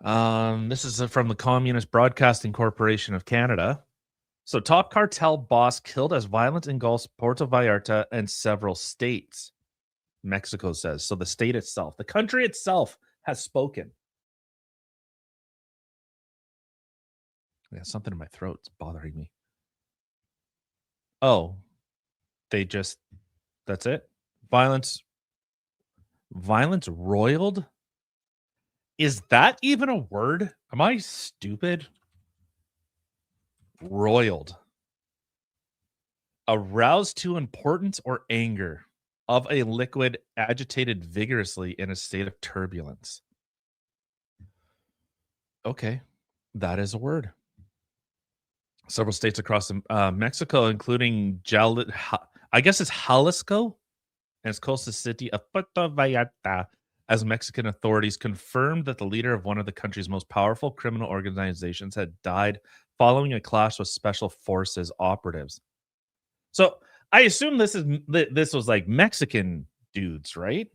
This is from the Communist Broadcasting Corporation of Canada. So, top cartel boss killed as violence engulfs Puerto Vallarta and several states. Mexico says. So, the state itself, the country itself has spoken. Yeah, something in my throat's bothering me. Oh, they just, that's it? Violence roiled? Is that even a word? Am I stupid? Roiled. Aroused to importance or anger of a liquid agitated vigorously in a state of turbulence. Okay, that is a word. Several states across Mexico, including I guess it's Jalisco and its coastal city of Puerto Vallarta, as Mexican authorities confirmed that the leader of one of the country's most powerful criminal organizations had died following a clash with special forces operatives. So I assume this was like Mexican dudes, right?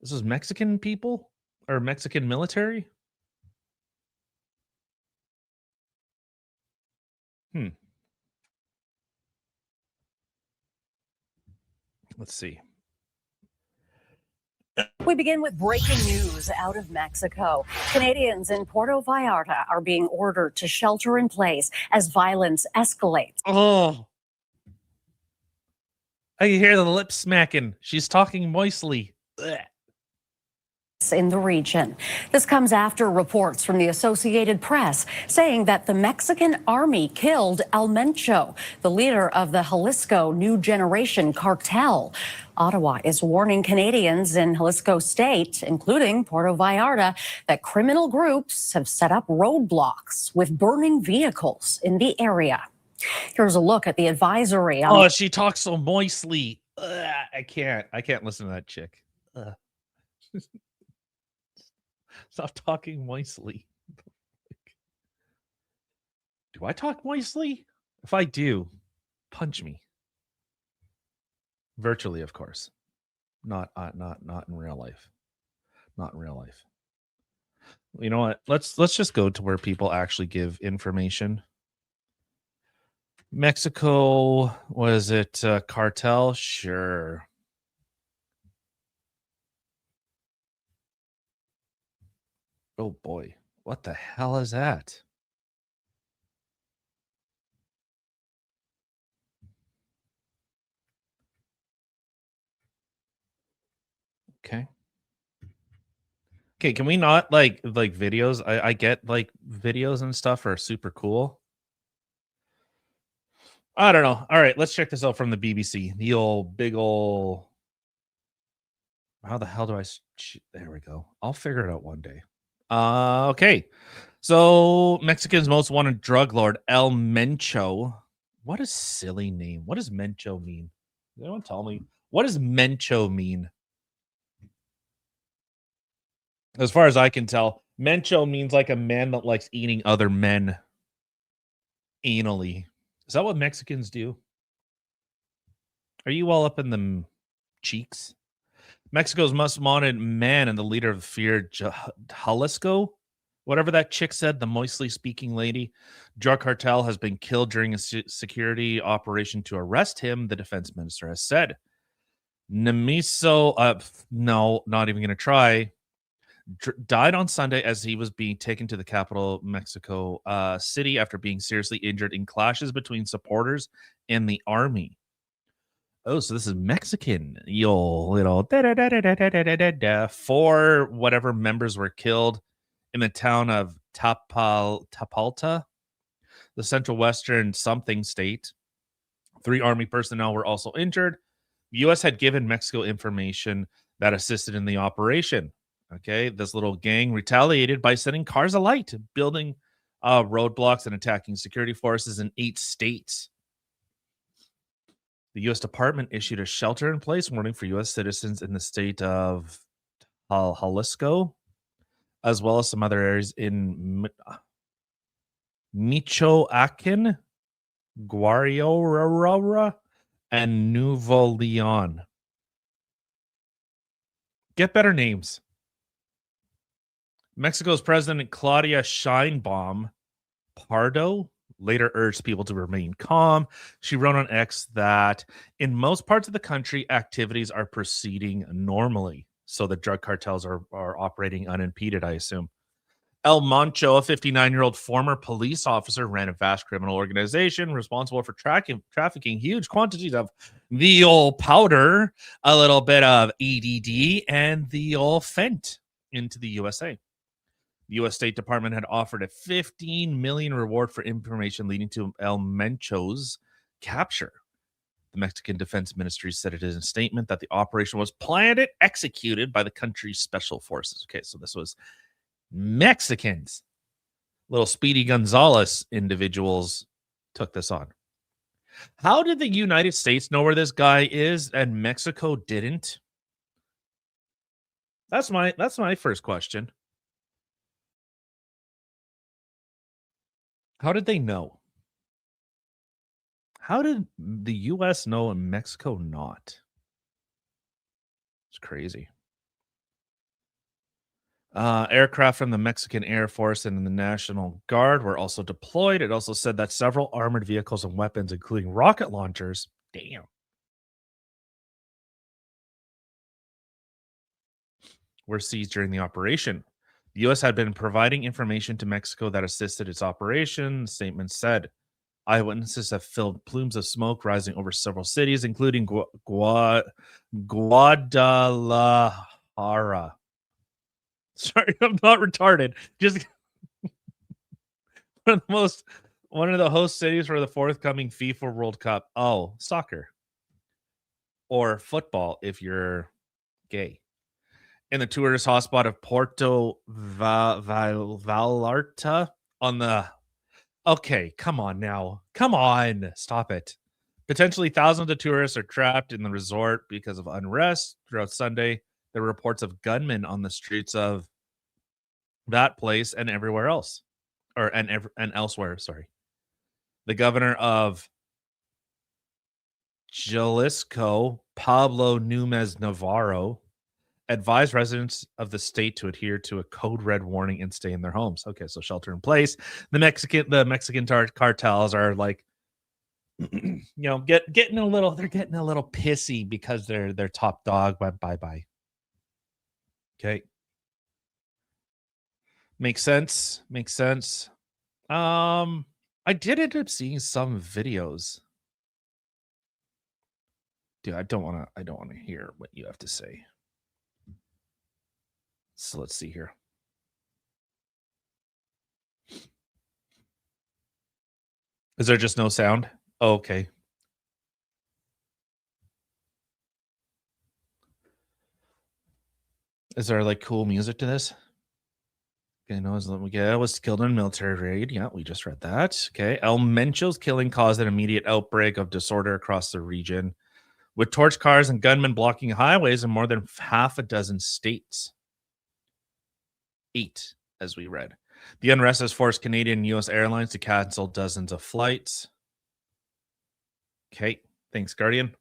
This was Mexican people or Mexican military? Hmm. Let's see. We begin with breaking news out of Mexico. Canadians in Puerto Vallarta are being ordered to shelter in place as violence escalates. Oh, I can hear the lip smacking. She's talking moistly. Ugh. In the region. This comes after reports from the Associated Press saying that the Mexican army killed El Mencho, the leader of the Jalisco New Generation cartel. Ottawa is warning Canadians in Jalisco State, including Puerto Vallarta, that criminal groups have set up roadblocks with burning vehicles in the area. Here's a look at the advisory. Oh, she talks so moistly. Ugh, I can't listen to that chick. Ugh. Stop talking moistly. Do I talk moistly? If I do, punch me. Virtually, of course. Not in real life. Not in real life. You know what? Let's just go to where people actually give information. Mexico, was it cartel? Sure. Oh boy. What the hell is that? Okay. Okay, can we not like videos? I get like videos and stuff are super cool. I don't know. All right, let's check this out from the BBC. The old big old. How the hell do I? There we go. I'll figure it out one day. Okay. So Mexican's most wanted drug lord El Mencho. What a silly name. What does Mencho mean? Does anyone tell me? What does Mencho mean? As far as I can tell, Mencho means like a man that likes eating other men anally. Is that what Mexicans do? Are you all up in the cheeks? Mexico's most wanted man and the leader of the feared Jalisco, whatever that chick said, the moistly speaking lady, drug cartel has been killed during a security operation to arrest him, the defense minister has said. Nemiso, no, not even going to try, died on Sunday as he was being taken to the capital, Mexico City, after being seriously injured in clashes between supporters and the army. Oh, so this is Mexican. Yo, little four whatever members were killed in the town of Tapalta, the central western something state. 3 army personnel were also injured. The U.S. had given Mexico information that assisted in the operation. Okay, this little gang retaliated by sending cars alight, building roadblocks, and attacking security forces in 8 states. The U.S. Department issued a shelter-in-place warning for U.S. citizens in the state of Jalisco, as well as some other areas in Michoacan, Guararora, and Nuevo Leon. Get better names. Mexico's President Claudia Sheinbaum Pardo later urged people to remain calm. She wrote on X that in most parts of the country, activities are proceeding normally. So the drug cartels are operating unimpeded, I assume. El Moncho, a 59-year-old former police officer, ran a vast criminal organization responsible for trafficking huge quantities of the old powder, a little bit of ADD, and the old fent into the USA. The U.S. State Department had offered a $15 million reward for information leading to El Mencho's capture. The Mexican Defense Ministry said it in a statement that the operation was planned and executed by the country's special forces. Okay, so this was Mexicans. Little Speedy Gonzalez individuals took this on. How did the United States know where this guy is and Mexico didn't? That's my first question. How did they know? How did the US know and Mexico not? It's crazy. Aircraft from the Mexican Air Force and the National Guard were also deployed. It also said that several armored vehicles and weapons, including rocket launchers, were seized during the operation. The U.S. had been providing information to Mexico that assisted its operation. The statement said eyewitnesses have filled plumes of smoke rising over several cities, including Guadalajara. Sorry, I'm not retarded. Just one of the host cities for the forthcoming FIFA World Cup. Oh, soccer or football if you're gay. In the tourist hotspot of Porto Vallarta on the. Okay, come on now. Come on. Stop it. Potentially thousands of tourists are trapped in the resort because of unrest. Throughout Sunday, there were reports of gunmen on the streets of that place and everywhere else. And elsewhere, sorry. The governor of Jalisco, Pablo Nunes Navarro, advised residents of the state to adhere to a code red warning and stay in their homes. Okay, so shelter in place. The Mexican cartels are like, getting a little pissy because they're top dog. But bye. Okay, makes sense. I did end up seeing some videos. Dude, I don't want to hear what you have to say. So let's see here. Is there just no sound? Oh, okay. Is there like cool music to this? Okay, no, was killed in a military raid. Yeah, we just read that. Okay. El Mencho's killing caused an immediate outbreak of disorder across the region, with torch cars and gunmen blocking highways in more than half a dozen states. 8, as we read. The unrest has forced Canadian and U.S. airlines to cancel dozens of flights. Okay. Thanks, Guardian.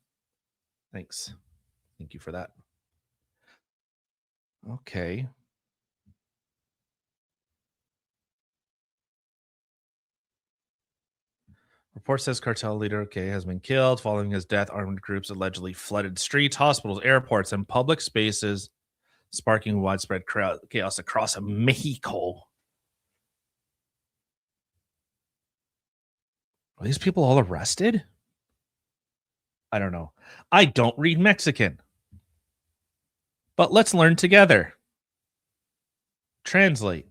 Thanks. Thank you for that. Okay. Report says cartel leader, has been killed. Following his death, armed groups allegedly flooded streets, hospitals, airports, and public spaces, sparking widespread chaos across Mexico. Are these people all arrested? I don't know. I don't read Mexican. But let's learn together. Translate.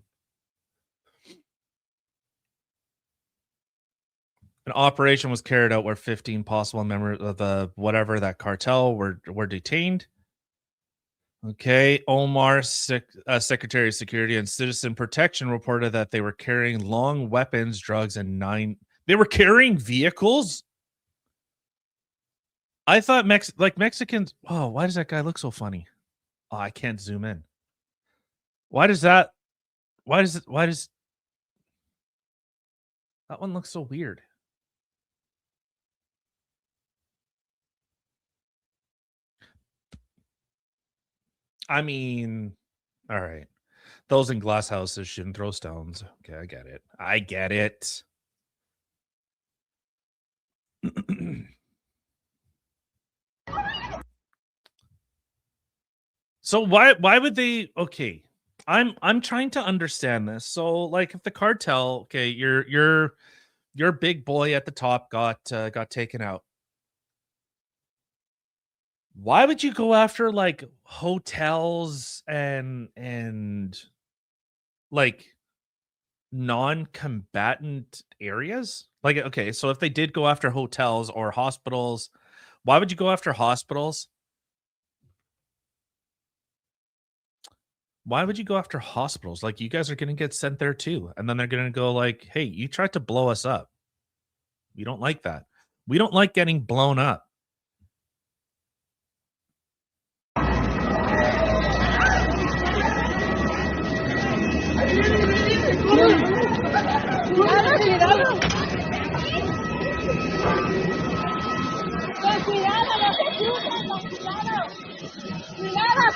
An operation was carried out where 15 possible members of the whatever that cartel were detained. Okay, Omar, Secretary of Security and Citizen Protection, reported that they were carrying long weapons, drugs, and 9. They were carrying vehicles. I thought Mexicans. Oh, why does that guy look so funny? Oh, I can't zoom in. Why does that one look so weird? I mean, all right. Those in glass houses shouldn't throw stones. Okay, I get it. I get it. So why would they? Okay, I'm trying to understand this. So like, if the cartel, okay, your big boy at the top got taken out. Why would you go after like hotels and like non-combatant areas? Like, okay, so if they did go after hotels or hospitals, why would you go after hospitals? Why would you go after hospitals? Like, you guys are going to get sent there too. And then they're going to go like, "Hey, you tried to blow us up. We don't like that. We don't like getting blown up."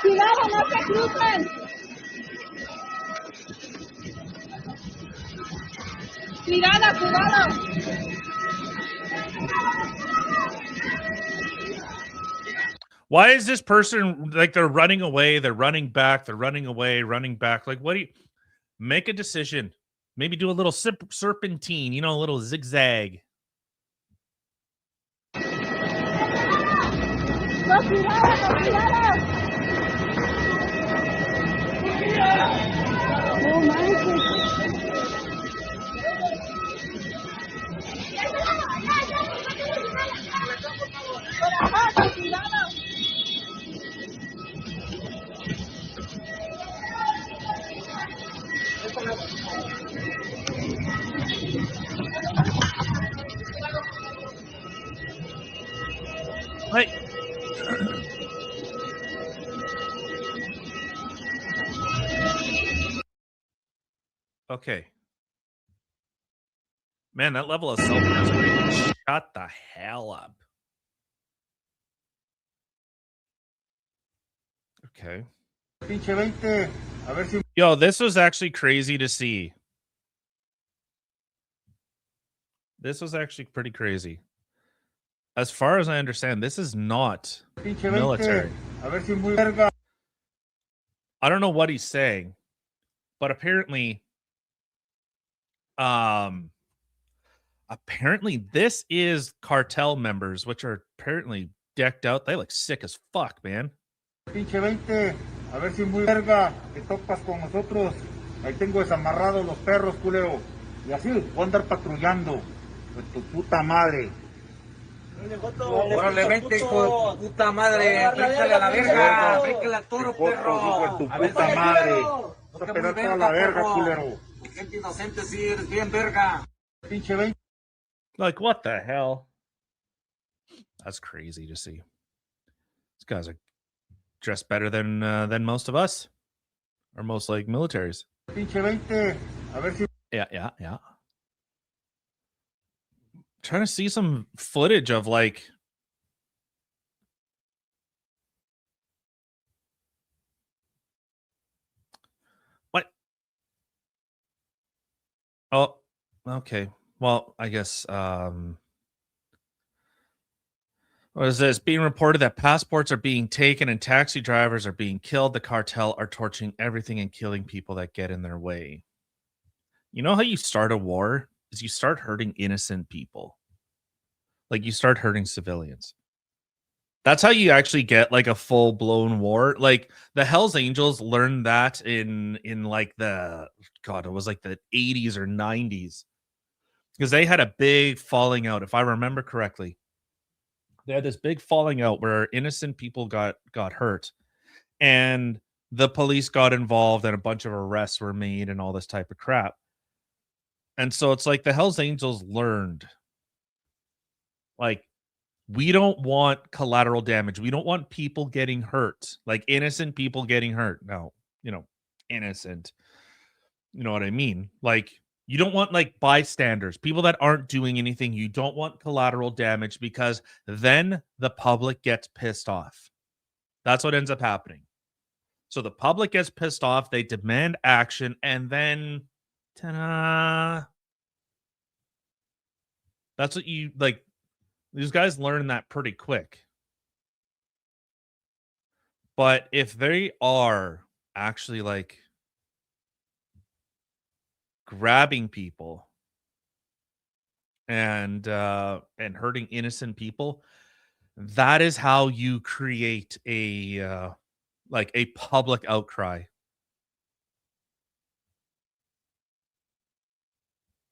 Cuidado, no se crucen. Cuidado. Why is this person like, they're running away, they're running back, they're running away, running back? Like, what do you make a decision? Maybe do a little serpentine, a little zigzag. No, cuidado. No manches. Cuidado. Like, okay. Man, that level of self-preservation. Shut the hell up. Okay. Yo, this was actually crazy to see. This was actually pretty crazy. As far as I understand, this is not military. I don't know what he's saying, but apparently this is cartel members, which are apparently decked out. They look sick as fuck, man. Pinche 20, a ver si muy verga te topas con nosotros. Ahí tengo desamarrados los perros, culero. Y así voy a andar patrullando. Pues tu puta madre. Órale, vente, hijo de puta madre. Bríncale a la verga. Bríncale al toro, perro. Hijo de tu puta madre. Vas a pegar toda la verga, culero. Gente inocente, sí, eres bien verga. Pinche 20. Like, what the hell? That's crazy to see. These guys are dressed better than most of us, or most like militaries. Pinche 20, a ver si. Yeah. Trying to see some footage of like. What? Oh, okay. Well, I guess what is this? Being reported that passports are being taken and taxi drivers are being killed. The cartel are torching everything and killing people that get in their way. You know how you start a war? Is you start hurting innocent people. Like, you start hurting civilians. That's how you actually get like a full-blown war. Like, the Hells Angels learned that in like it was like the 80s or 90s. Because they had a big falling out, if I remember correctly. They had this big falling out where innocent people got hurt, and the police got involved, and a bunch of arrests were made and all this type of crap. And so it's like the Hells Angels learned, like, we don't want collateral damage. We don't want people getting hurt, like innocent people getting hurt. No, innocent. You know what I mean? Like, you don't want like bystanders, people that aren't doing anything. You don't want collateral damage, because then the public gets pissed off. That's what ends up happening. So the public gets pissed off, they demand action, and then ta-da! That's what you like. These guys learn that pretty quick. But if they are actually like grabbing people and hurting innocent people, that is how you create a like a public outcry.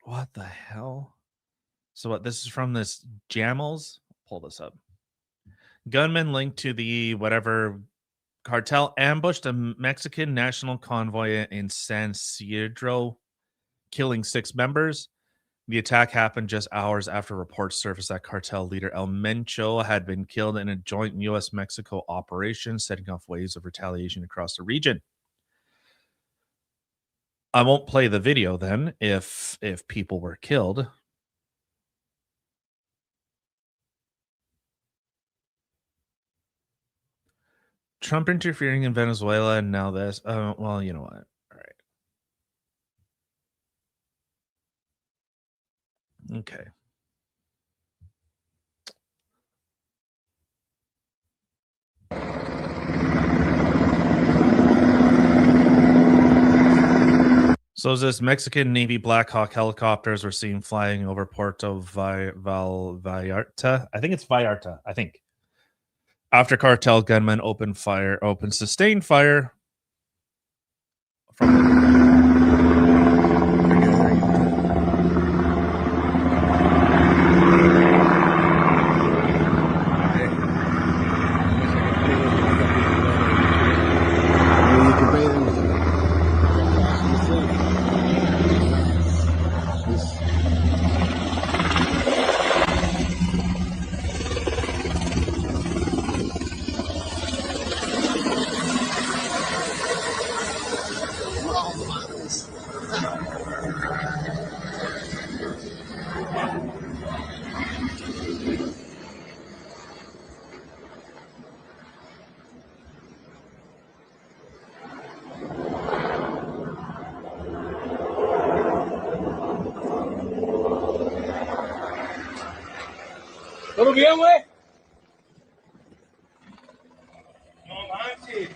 What the hell? So what, this is from this Jamels? Pull this up. Gunmen linked to the whatever cartel ambushed a Mexican national convoy in San Isidro, killing 6 members. The attack happened just hours after reports surfaced that cartel leader El Mencho had been killed in a joint U.S.-Mexico operation, setting off waves of retaliation across the region. I won't play the video then if people were killed. Trump interfering in Venezuela and now this. Well, you know what? All right. Okay. So is this Mexican Navy Black Hawk helicopters were seen flying over Puerto Vallarta. I think it's Vallarta. I think. After cartel gunmen opened sustained fire from the ¿Todo bien, güey? No manches.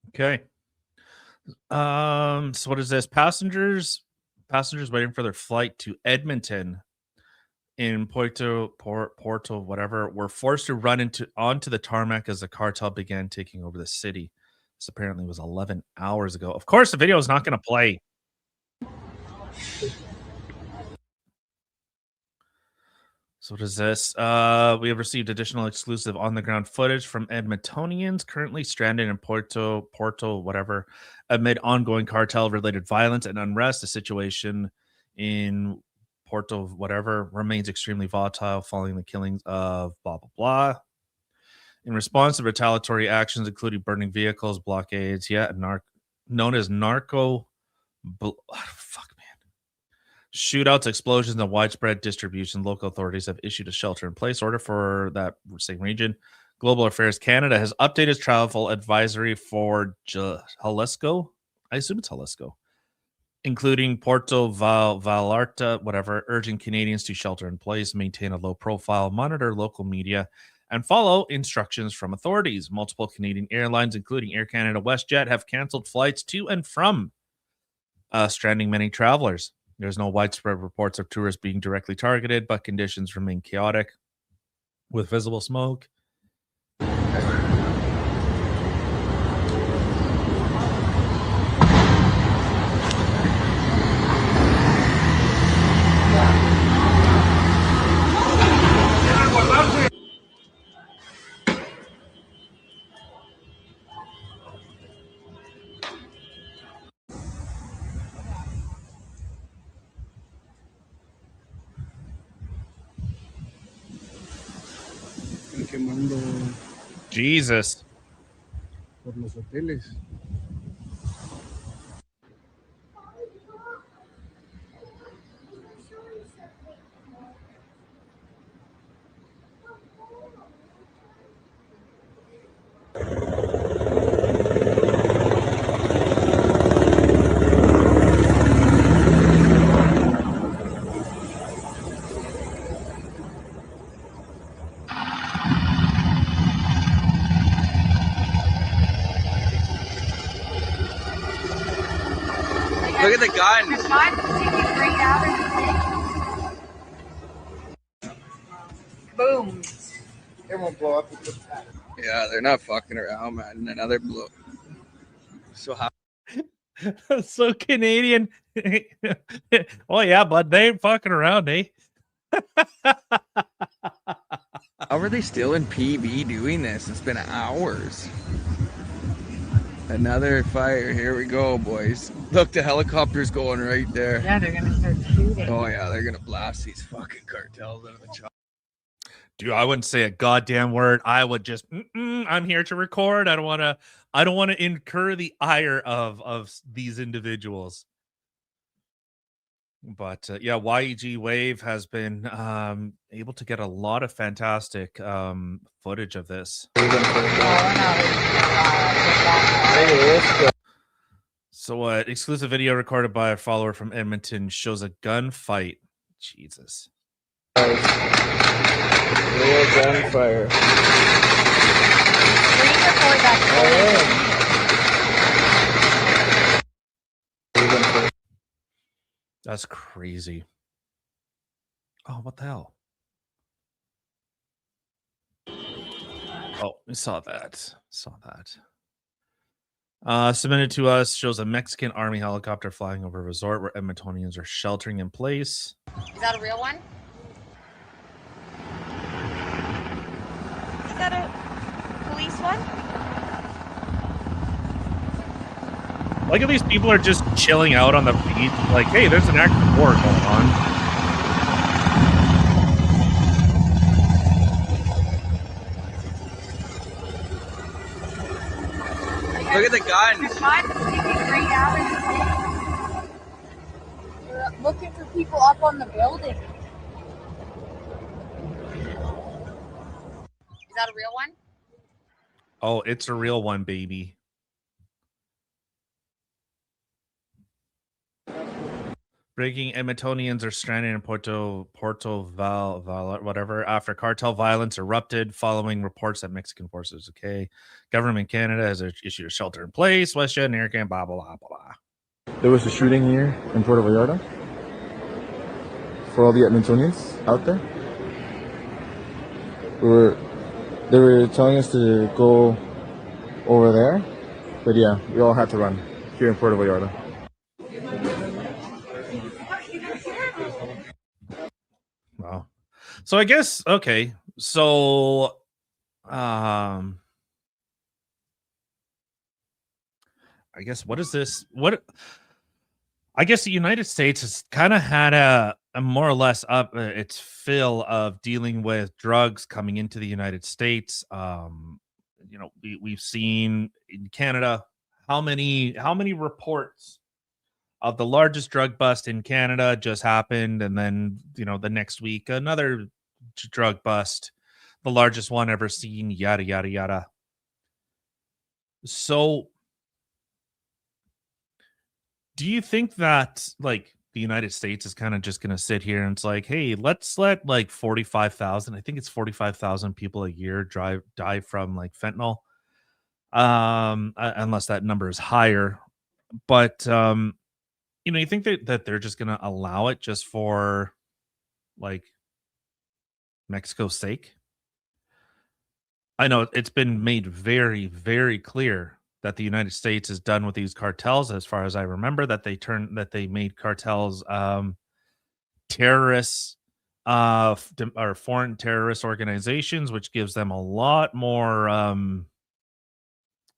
Okay. So what is this? Passengers waiting for their flight to Edmonton in Porto whatever were forced to run onto the tarmac as the cartel began taking over the city. This apparently was 11 hours ago. Of course, the video is not going to play. So what is this? We have received additional exclusive on-the-ground footage from Edmontonians currently stranded in Porto, whatever, amid ongoing cartel-related violence and unrest. The situation in Porto, whatever, remains extremely volatile following the killings of blah, blah, blah. In response to retaliatory actions, including burning vehicles, blockades, known as narco... fuck, man. Shootouts, explosions, and widespread distribution. Local authorities have issued a shelter-in-place order for that same region. Global Affairs Canada has updated its travel advisory for Jalisco. I assume it's Jalisco, including Puerto Vallarta, whatever, urging Canadians to shelter in place, maintain a low profile, monitor local media, and follow instructions from authorities. Multiple Canadian airlines, including Air Canada, WestJet, have canceled flights to and from, stranding many travelers. There's no widespread reports of tourists being directly targeted, but conditions remain chaotic with visible smoke. Quemando Jesus. Por los hoteles. Look at the gun. Boom. It won't blow up. Yeah, they're not fucking around, man. Another blow. So how? So Canadian. Oh yeah, bud, they ain't fucking around, eh? How are they still in PB doing this? It's been hours. Another fire. Here we go, boys. Look, the helicopter's going right there. Yeah, they're gonna start shooting. Oh yeah, they're gonna blast these fucking cartels out of the chop. Dude, I wouldn't say a goddamn word. I would just, I'm here to record. I don't want to incur the ire of these individuals. But yeah, YEG Wave has been able to get a lot of fantastic footage of this. So exclusive video recorded by a follower from Edmonton shows a gunfight. Jesus. Real gunfire. That's crazy. Oh, what the hell? Oh, we saw that. Submitted to us shows a Mexican army helicopter flying over a resort where Edmontonians are sheltering in place. Is that a real one? Is that a police one? Like, if these people are just chilling out on the beach, like, hey, there's an active war going on. Look at the gun. We're looking for people up on the building. Is that a real one? Oh, it's a real one, baby. Breaking Edmontonians are stranded in Porto Val, whatever, after cartel violence erupted following reports that Mexican forces, Government Canada has issued a shelter in place, WestJet and Aircan, blah, blah, blah, blah. There was a shooting here in Puerto Vallarta for all the Edmontonians out there. They were telling us to go over there, but yeah, we all had to run here in Puerto Vallarta. Wow. So I guess, okay. So, I guess, what is this? I guess the United States has kind of had a more or less up its fill of dealing with drugs coming into the United States. We've seen in Canada how many reports of the largest drug bust in Canada just happened, and then the next week another drug bust, the largest one ever seen, yada yada yada. So do you think that, like, the United States is kind of just going to sit here and it's like, hey, let's let like 45,000, I think it's 45,000 people a year die from like fentanyl, unless that number is higher. But you think that they're just going to allow it just for like Mexico's sake? I know it's been made very, very clear that the United States is done with these cartels, as far as I remember, that they made cartels terrorists, or foreign terrorist organizations, which gives them a lot more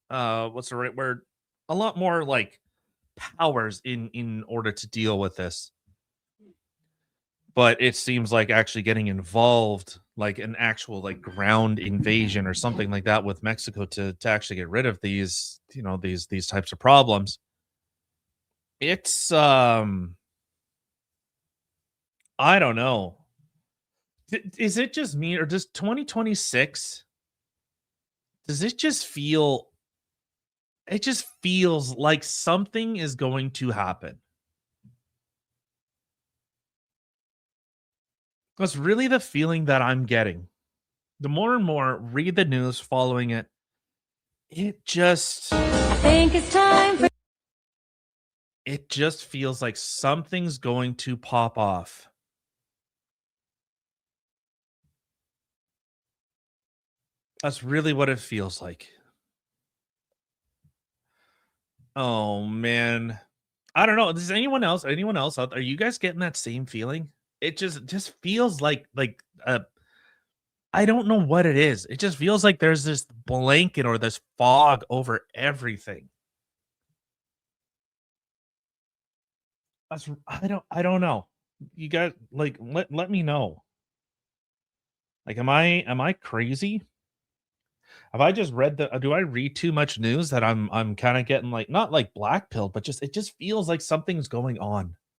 what's the right word? A lot more like powers in order to deal with this. but it seems like actually getting involved, like an actual like ground invasion or something like that with Mexico to actually get rid of these, these types of problems. It's I don't know. Is it just me, or does 2026, does it just feel, it just feels like something is going to happen? That's really the feeling that I'm getting. The more and more read the news following it, it just think it's time for it just feels like something's going to pop off. That's really what it feels like. Oh man. I don't know. Does anyone else out there? Are you guys getting that same feeling? It just feels like I don't know what it is. It just feels like there's this blanket or this fog over everything. I don't know. You guys, like, let me know. Like, am I crazy? Have I just read do I read too much news that I'm kind of getting like, not like black pill, but just it just feels like something's going on.